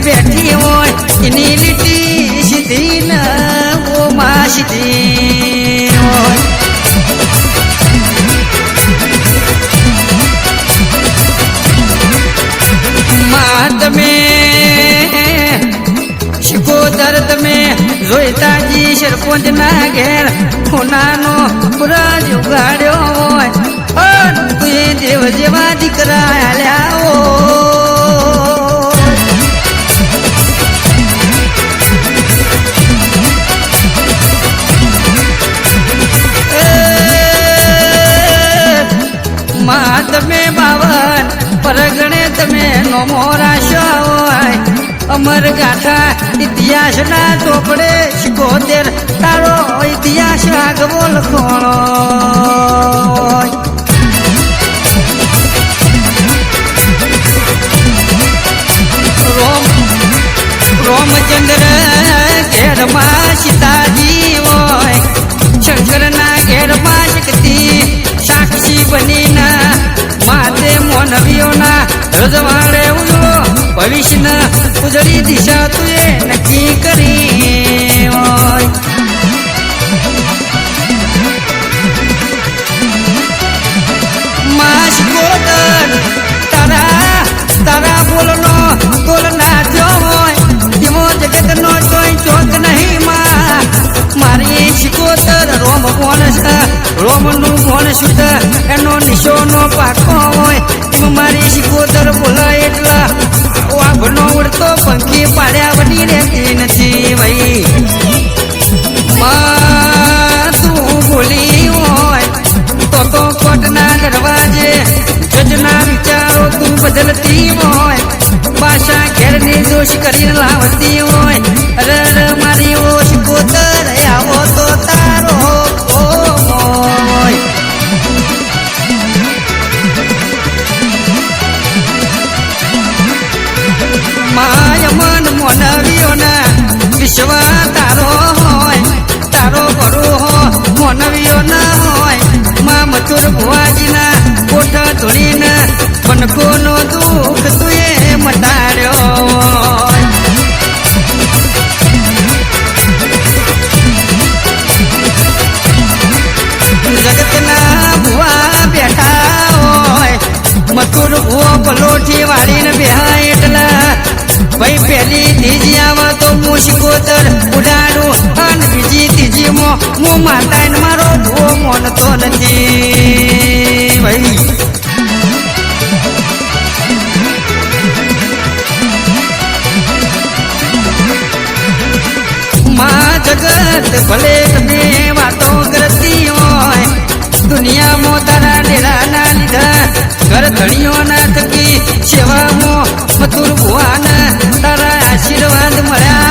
બેઠી હોય એની લીટી સીધી ન ઓ માં સીધી હોય માં તમે શિકોતર તમે જોઈતાજી સરપંચ ના ઘેર કોનાનો પુરાજ ઉગાડ્યો હોય તું એ દેવ જેવા દીકરા આલ્યા હો માં તમે બાવન પરગણે તમે નોમો રાશો હોય અમર ગાથા ઇતિહાસના ચોપડે શિકોતેર તારો ઇતિહાસ આગવો લખોણો રોમચંદ્ર ઘેરમાં સીતાજી હોય શંકરના ઘેરમાં શક્તિ સાક્ષી બનીના માતે મોનવીઓના રજવાડે ઉજળો ભવિષ્યના ઉજળી દિશા તુએ નક્કી કરી હોય માં શિકોતર તારા બોલનો બોલ નાચ્યો હોય એવો જગતનો કોઈ ચોક નહીં માં મારી શિકોતર રોમ કોણ છે રોમનું કોણ શુદ્ધ એનો નિશોનો પાકો હોય એમ મારી શિકોતર બોલાય એટલા વાઘનો ઉડતો પંખી પાડ્યા વડી રહેતી નથી ભાઈ માં તું બોલી હોય તો કોટના દરવાજે જજના વિચારો તું બદલતી હોય પાછા ઘેરની દોષ કરીને લાવતી હોય અરે મારી ઓ શિકોતર આવો તો તારો હોય માય મન મોનવીઓના વિશ્વ તારો હોય તારો ભરો હો મોનવીઓના હોય મા મથુર ભુવાજીના કોઠા ધોળીને મનકોનો દુઃખ તુએ મટાડ્યો હોય જગતના ભુવા બેઠા હોય મથુર ભુવો પલોઠી વાળીને બેહા એટલા ભાઈ પહેલી ત્રીજી આવે તો હું શિકોતર ઉડાડું અને બીજી ત્રીજી હું માતા મારો ભૂવો મોનતો નથી ભાઈ માં જગત ભલે તમે વાતો કરતી હોય દુનિયામાં તારા ડેરાના લીધા ઘર ધણીઓના થકી સેવામાં મથુર ભુવાના તારા આશીર્વાદ મળ્યા